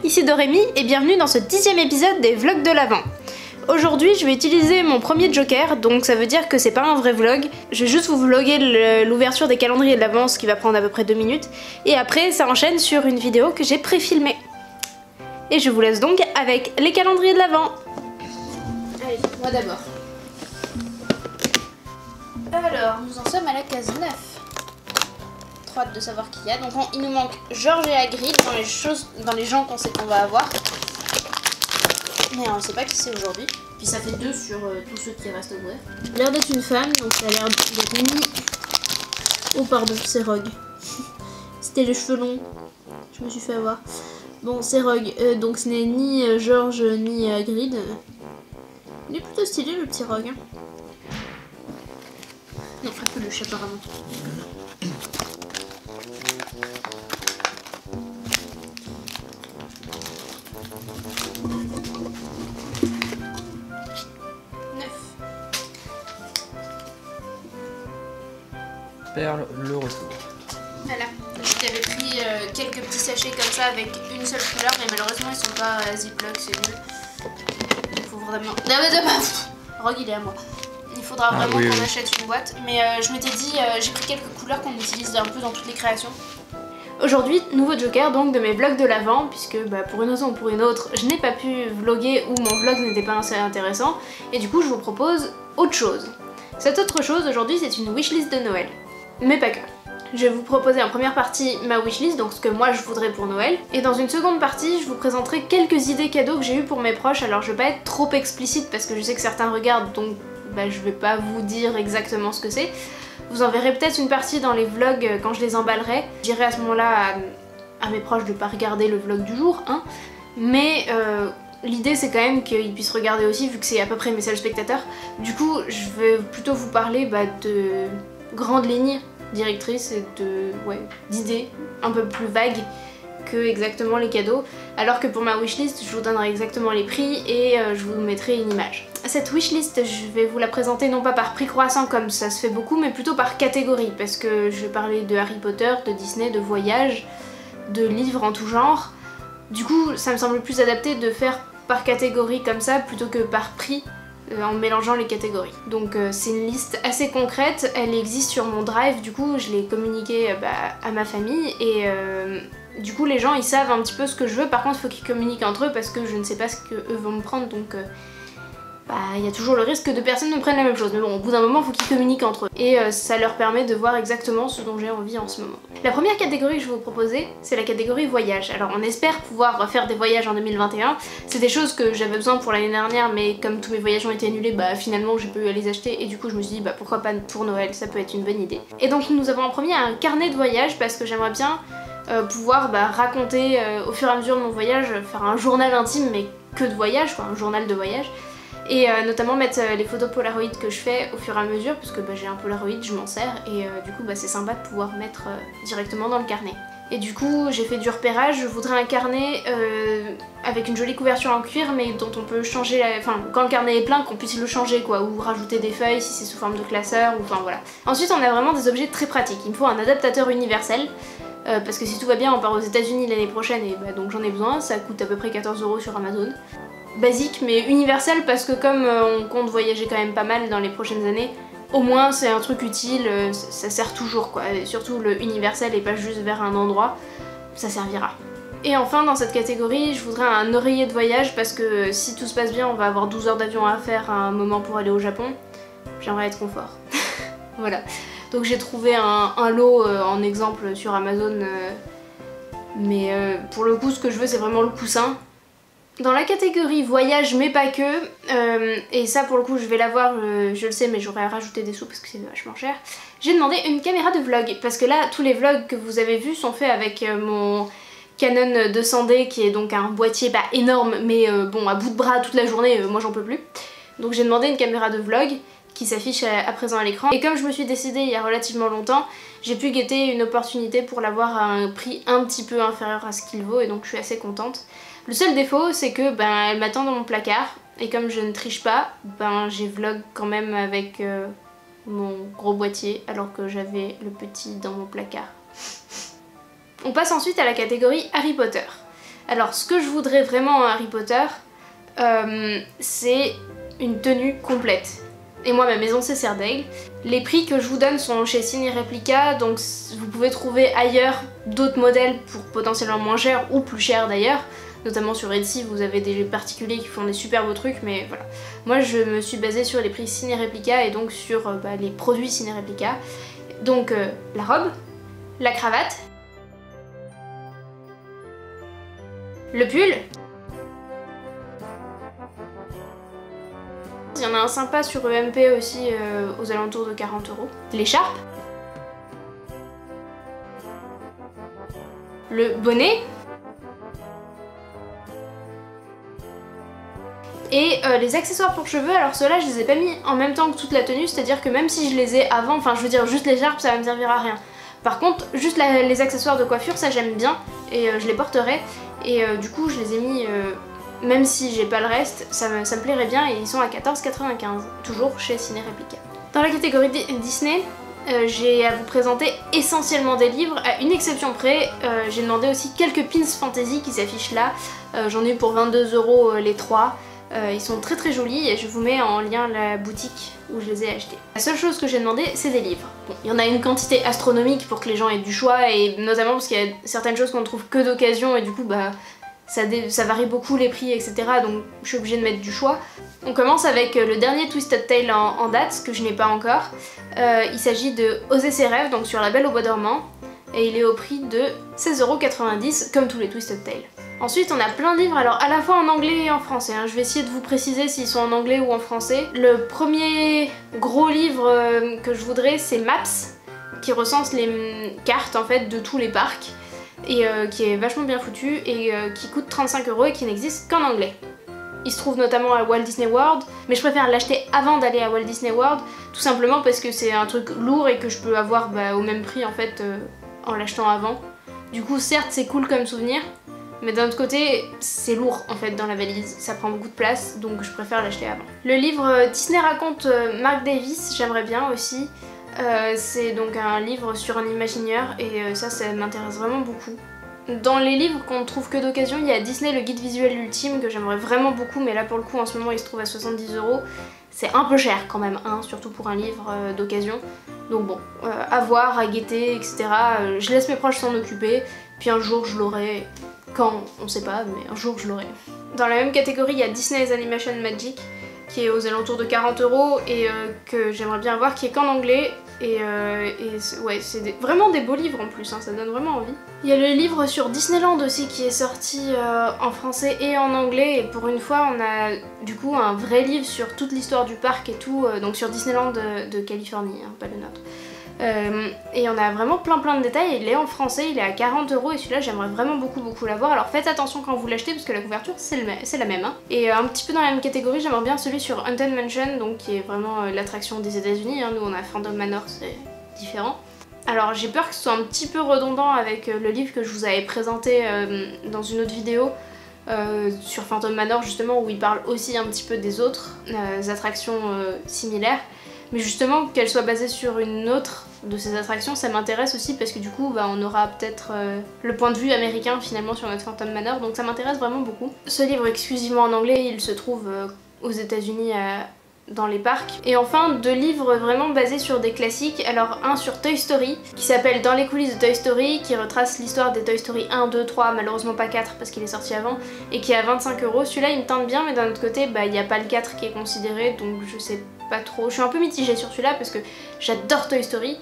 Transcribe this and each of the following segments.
ici Dorémy et bienvenue dans ce 10e épisode des vlogs de l'Avent. Aujourd'hui je vais utiliser mon premier joker, donc ça veut dire que c'est pas un vrai vlog. Je vais juste vous vlogger l'ouverture des calendriers de l'Avent, ce qui va prendre à peu près 2 minutes. Et après ça enchaîne sur une vidéo que j'ai pré-filmée. Et je vous laisse donc avec les calendriers de l'Avent. Allez, moi d'abord. Alors, nous en sommes à la case 9. Trop hâte de savoir qui il y a. Donc il nous manque George et Hagrid dans les gens qu'on sait qu'on va avoir. Mais on ne sait pas qui c'est aujourd'hui. Puis ça fait 2 sur tous ceux qui restent ouverts. Il a l'air d'être une femme, donc ça a l'air d'être ni... Oh pardon, c'est Rogue. C'était les cheveux longs. Je me suis fait avoir. Bon, c'est Rogue. Donc ce n'est ni George ni Hagrid. Il est plutôt stylé le petit Rogue. Hein. Non, un peu le chat apparemment. Perle, le retour. Voilà, j'avais pris quelques petits sachets comme ça avec une seule couleur, mais malheureusement ils sont pas Ziploc, c'est nul. Il faut vraiment... Rogue il est à moi. Il faudra vraiment qu'on achète une boîte, mais je m'étais dit, j'ai pris quelques couleurs qu'on utilise un peu dans toutes les créations. Aujourd'hui, nouveau joker donc de mes vlogs de l'Avent, puisque pour une raison ou pour une autre, je n'ai pas pu vlogger ou mon vlog n'était pas assez intéressant, et du coup je vous propose autre chose. Cette autre chose aujourd'hui c'est une wishlist de Noël. Mais pas que. Je vais vous proposer en première partie ma wishlist, donc ce que moi je voudrais pour Noël. Et dans une seconde partie, je vous présenterai quelques idées cadeaux que j'ai eues pour mes proches. Alors je vais pas être trop explicite parce que je sais que certains regardent, donc je vais pas vous dire exactement ce que c'est. Vous en verrez peut-être une partie dans les vlogs quand je les emballerai. Je dirai à ce moment-là à mes proches de pas regarder le vlog du jour, hein. Mais l'idée c'est quand même qu'ils puissent regarder aussi vu que c'est à peu près mes seuls spectateurs. Du coup, je vais plutôt vous parler de grandes lignes directrices et d'idées un peu plus vagues que exactement les cadeaux, alors que pour ma wishlist je vous donnerai exactement les prix et je vous mettrai une image. Cette wishlist je vais vous la présenter non pas par prix croissant comme ça se fait beaucoup, mais plutôt par catégorie, parce que je vais parler de Harry Potter, de Disney, de voyages, de livres en tout genre. Du coup ça me semble plus adapté de faire par catégorie comme ça plutôt que par prix, en mélangeant les catégories. Donc c'est une liste assez concrète, elle existe sur mon drive, du coup je l'ai communiquée à ma famille et du coup les gens ils savent un petit peu ce que je veux. Par contre il faut qu'ils communiquent entre eux parce que je ne sais pas ce qu'eux vont me prendre, donc il y a toujours le risque que 2 personnes me prennent la même chose, mais bon au bout d'un moment il faut qu'ils communiquent entre eux et ça leur permet de voir exactement ce dont j'ai envie en ce moment. La première catégorie que je vais vous proposer c'est la catégorie voyage. Alors on espère pouvoir faire des voyages en 2021, c'est des choses que j'avais besoin pour l'année dernière mais comme tous mes voyages ont été annulés, finalement j'ai pu les acheter et du coup je me suis dit pourquoi pas pour Noël, ça peut être une bonne idée. Et donc nous avons en premier un carnet de voyage parce que j'aimerais bien pouvoir raconter au fur et à mesure de mon voyage, faire un journal intime mais que de voyage, un journal de voyage. Et notamment mettre les photos Polaroid que je fais au fur et à mesure, parce que j'ai un Polaroid, je m'en sers, et du coup c'est sympa de pouvoir mettre directement dans le carnet. Et du coup j'ai fait du repérage, je voudrais un carnet avec une jolie couverture en cuir, mais dont on peut changer, quand le carnet est plein, qu'on puisse le changer ou rajouter des feuilles si c'est sous forme de classeur, voilà. Ensuite on a vraiment des objets très pratiques, il me faut un adaptateur universel, parce que si tout va bien on part aux États-Unis l'année prochaine et donc j'en ai besoin, ça coûte à peu près 14 € sur Amazon. Basique mais universel parce que comme on compte voyager quand même pas mal dans les prochaines années, au moins c'est un truc utile, ça sert toujours quoi, et surtout le universel et pas juste vers un endroit, ça servira. Et enfin dans cette catégorie je voudrais un oreiller de voyage parce que si tout se passe bien on va avoir 12 heures d'avion à faire à un moment pour aller au Japon, j'aimerais être confort. Voilà, donc j'ai trouvé un lot en exemple sur Amazon, mais pour le coup ce que je veux c'est vraiment le coussin. Dans la catégorie voyage mais pas que, et ça pour le coup je vais l'avoir, je le sais mais j'aurais rajouté des sous parce que c'est vachement cher, j'ai demandé une caméra de vlog parce que là tous les vlogs que vous avez vus sont faits avec mon Canon 200D qui est donc un boîtier énorme mais à bout de bras toute la journée, moi j'en peux plus. Donc j'ai demandé une caméra de vlog qui s'affiche à présent à l'écran et comme je me suis décidée il y a relativement longtemps, j'ai pu guetter une opportunité pour l'avoir à un prix un petit peu inférieur à ce qu'il vaut et donc je suis assez contente. Le seul défaut c'est que elle m'attend dans mon placard et comme je ne triche pas, j'ai vlog quand même avec mon gros boîtier alors que j'avais le petit dans mon placard. On passe ensuite à la catégorie Harry Potter. Alors ce que je voudrais vraiment en Harry Potter, c'est une tenue complète. Et moi ma maison c'est Cerdaigle. Les prix que je vous donne sont chez Ciné Replica, donc vous pouvez trouver ailleurs d'autres modèles pour potentiellement moins cher ou plus cher d'ailleurs. Notamment sur Etsy, vous avez des particuliers qui font des super beaux trucs, mais voilà. Moi je me suis basée sur les prix Ciné Replica et donc sur les produits Ciné Replica. Donc la robe, la cravate, le pull. Il y en a un sympa sur EMP aussi aux alentours de 40 €. L'écharpe. Le bonnet. Et les accessoires pour cheveux, alors ceux-là je les ai pas mis en même temps que toute la tenue, c'est-à-dire que même si je les ai avant, enfin je veux dire juste l'écharpe ça va me servir à rien. Par contre juste les accessoires de coiffure ça j'aime bien et je les porterai et du coup je les ai mis même si j'ai pas le reste, ça me plairait bien et ils sont à 14,95 €, toujours chez Ciné Replica. Dans la catégorie Disney, j'ai à vous présenter essentiellement des livres, à une exception près, j'ai demandé aussi quelques pins fantasy qui s'affichent là, j'en ai eu pour 22 € les 3. Ils sont très très jolis et je vous mets en lien la boutique où je les ai achetés. La seule chose que j'ai demandé c'est des livres. Bon, il y en a une quantité astronomique pour que les gens aient du choix et notamment parce qu'il y a certaines choses qu'on ne trouve que d'occasion et du coup bah ça varie beaucoup les prix etc. Donc je suis obligée de mettre du choix. On commence avec le dernier Twisted Tale en date que je n'ai pas encore. Il s'agit de Oser ses rêves, donc sur La Belle au Bois dormant. Et il est au prix de 16,90 € comme tous les Twisted Tale. Ensuite on a plein de livres, alors à la fois en anglais et en français, hein. Je vais essayer de vous préciser s'ils sont en anglais ou en français. Le premier gros livre que je voudrais c'est Maps, qui recense les cartes en fait de tous les parcs, et qui est vachement bien foutu, et qui coûte 35 € et qui n'existe qu'en anglais. Il se trouve notamment à Walt Disney World, mais je préfère l'acheter avant d'aller à Walt Disney World, tout simplement parce que c'est un truc lourd et que je peux avoir au même prix en fait en l'achetant avant. Du coup certes c'est cool comme souvenir, mais d'un autre côté c'est lourd en fait dans la valise, ça prend beaucoup de place donc je préfère l'acheter avant. Le livre Disney raconte Mark Davis, j'aimerais bien aussi. C'est donc un livre sur un Imagineer et ça m'intéresse vraiment beaucoup. Dans les livres qu'on ne trouve que d'occasion, il y a Disney le guide visuel ultime que j'aimerais vraiment beaucoup, mais là pour le coup en ce moment il se trouve à 70 €. C'est un peu cher quand même, hein, surtout pour un livre d'occasion. Donc bon, à voir, à guetter, etc. Je laisse mes proches s'en occuper, puis un jour je l'aurai. Quand, on sait pas, mais un jour je l'aurai. Dans la même catégorie, il y a Disney's Animation Magic, qui est aux alentours de 40 € et que j'aimerais bien avoir, qui est qu'en anglais. Et ouais, c'est vraiment des beaux livres en plus, hein, ça donne vraiment envie. Il y a le livre sur Disneyland aussi qui est sorti en français et en anglais, et pour une fois on a du coup un vrai livre sur toute l'histoire du parc et tout, donc sur Disneyland de Californie, hein, pas le nôtre. Et on a vraiment plein de détails, il est en français, il est à 40 € et celui-là j'aimerais vraiment beaucoup l'avoir. Alors faites attention quand vous l'achetez parce que la couverture c'est la même, hein. Et un petit peu dans la même catégorie, j'aimerais bien celui sur Haunted Mansion, donc qui est vraiment l'attraction des États-Unis, hein. Nous on a Phantom Manor, c'est différent. Alors j'ai peur que ce soit un petit peu redondant avec le livre que je vous avais présenté dans une autre vidéo sur Phantom Manor justement, où il parle aussi un petit peu des autres attractions similaires. Mais justement qu'elle soit basée sur une autre de ces attractions, ça m'intéresse aussi parce que du coup on aura peut-être le point de vue américain finalement sur notre Phantom Manor, donc ça m'intéresse vraiment beaucoup. Ce livre exclusivement en anglais, il se trouve aux États-Unis dans les parcs. Et enfin 2 livres vraiment basés sur des classiques. Alors un sur Toy Story qui s'appelle Dans les coulisses de Toy Story, qui retrace l'histoire des Toy Story 1, 2, 3, malheureusement pas 4 parce qu'il est sorti avant, et qui est à 25 €. Celui-là il me tente bien, mais d'un autre côté il n'y a pas le 4 qui est considéré, donc je sais pas trop. Je suis un peu mitigée sur celui-là parce que j'adore Toy Story,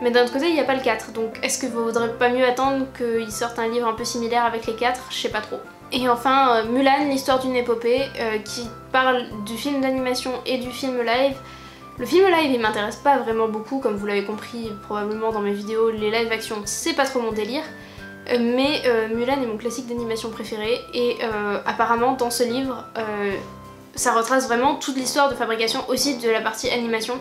mais d'un autre côté il n'y a pas le 4, donc est-ce que vous vaudrait pas mieux attendre qu'il sorte un livre un peu similaire avec les 4? Je sais pas trop. Et enfin Mulan, l'histoire d'une épopée, qui parle du film d'animation et du film live. Le film live il m'intéresse pas vraiment beaucoup, comme vous l'avez compris probablement dans mes vidéos, les live action c'est pas trop mon délire. Mais Mulan est mon classique d'animation préféré et apparemment dans ce livre ça retrace vraiment toute l'histoire de fabrication aussi de la partie animation.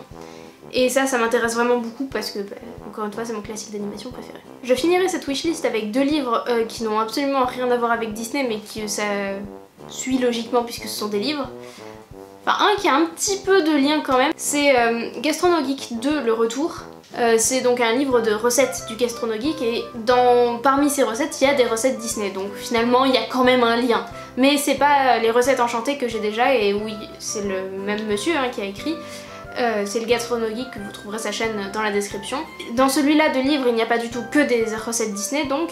Et ça m'intéresse vraiment beaucoup parce que, encore une fois, c'est mon classique d'animation préféré. Je finirai cette wishlist avec 2 livres qui n'ont absolument rien à voir avec Disney, mais qui ça suit logiquement puisque ce sont des livres. Enfin, un qui a un petit peu de lien quand même, c'est Gastrono Geek 2, le retour. C'est donc un livre de recettes du Gastronogeek et parmi ces recettes il y a des recettes Disney, donc finalement il y a quand même un lien. Mais c'est pas les recettes enchantées que j'ai déjà, et oui c'est le même monsieur hein, qui a écrit. C'est le Gastronogeek, que vous trouverez sa chaîne dans la description. Dans celui-là de livre il n'y a pas du tout que des recettes Disney donc,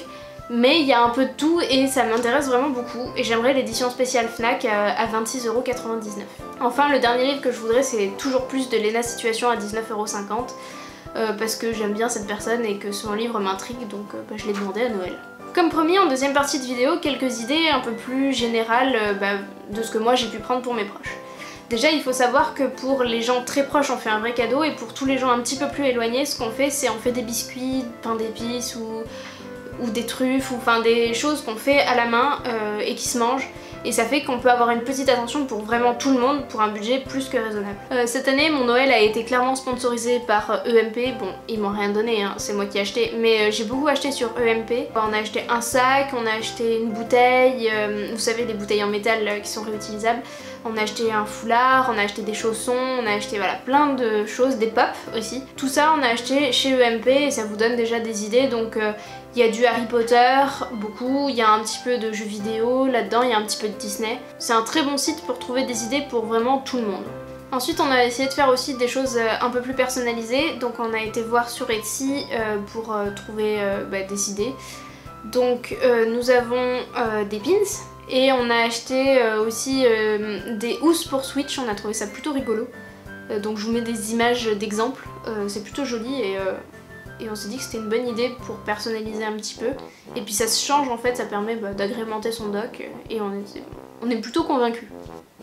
mais il y a un peu de tout et ça m'intéresse vraiment beaucoup et j'aimerais l'édition spéciale Fnac à 26,99 €. Enfin le dernier livre que je voudrais c'est Toujours plus de Lena Situation à 19,50 €. Parce que j'aime bien cette personne et que son livre m'intrigue, donc je l'ai demandé à Noël. Comme promis, en deuxième partie de vidéo, quelques idées un peu plus générales de ce que moi j'ai pu prendre pour mes proches. Déjà, il faut savoir que pour les gens très proches, on fait un vrai cadeau, et pour tous les gens un petit peu plus éloignés, ce qu'on fait, c'est on fait des biscuits, pain d'épices ou des truffes, ou enfin des choses qu'on fait à la main et qui se mangent. Et ça fait qu'on peut avoir une petite attention pour vraiment tout le monde pour un budget plus que raisonnable. Cette année, mon Noël a été clairement sponsorisé par EMP. Bon, ils m'ont rien donné, hein, c'est moi qui ai acheté, mais j'ai beaucoup acheté sur EMP. On a acheté un sac, on a acheté une bouteille, vous savez, des bouteilles en métal qui sont réutilisables. On a acheté un foulard, on a acheté des chaussons, on a acheté voilà, plein de choses, des pops aussi. Tout ça, on a acheté chez EMP et ça vous donne déjà des idées. Donc il y a du Harry Potter, beaucoup, il y a un petit peu de jeux vidéo là-dedans, il y a un petit peu de Disney. C'est un très bon site pour trouver des idées pour vraiment tout le monde. Ensuite on a essayé de faire aussi des choses un peu plus personnalisées, donc on a été voir sur Etsy pour trouver des idées. Donc nous avons des pins et on a acheté aussi des housses pour Switch, on a trouvé ça plutôt rigolo. Donc je vous mets des images d'exemples, c'est plutôt joli et on s'est dit que c'était une bonne idée pour personnaliser un petit peu. Et puis ça se change en fait, ça permet d'agrémenter son dock et on est plutôt convaincus.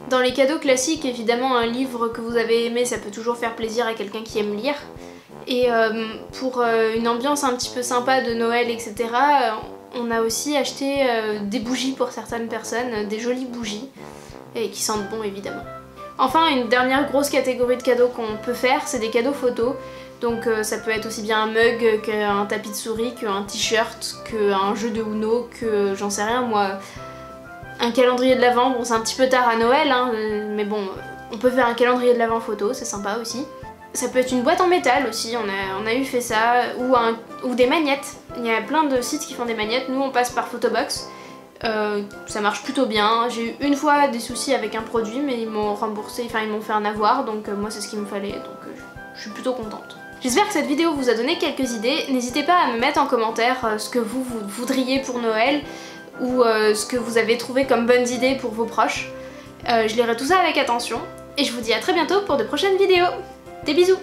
Dans les cadeaux classiques, évidemment un livre que vous avez aimé, ça peut toujours faire plaisir à quelqu'un qui aime lire. Et pour une ambiance un petit peu sympa de Noël, etc., on a aussi acheté des bougies pour certaines personnes, des jolies bougies, et qui sentent bon évidemment. Enfin, une dernière grosse catégorie de cadeaux qu'on peut faire, c'est des cadeaux photos. Donc ça peut être aussi bien un mug qu'un tapis de souris, qu'un t-shirt, qu'un jeu de Uno, que j'en sais rien moi, un calendrier de l'Avent. Bon c'est un petit peu tard à Noël, hein, mais bon, on peut faire un calendrier de l'Avent photo, c'est sympa aussi. Ça peut être une boîte en métal aussi, on a eu fait ça, ou des magnettes. Il y a plein de sites qui font des magnettes, nous on passe par Photobox. Ça marche plutôt bien. J'ai eu une fois des soucis avec un produit mais ils m'ont remboursé, enfin ils m'ont fait un avoir, donc moi c'est ce qu'il me fallait, donc je suis plutôt contente. J'espère que cette vidéo vous a donné quelques idées. N'hésitez pas à me mettre en commentaire ce que vous voudriez pour Noël ou ce que vous avez trouvé comme bonnes idées pour vos proches. Je lirai tout ça avec attention et je vous dis à très bientôt pour de prochaines vidéos. Des bisous!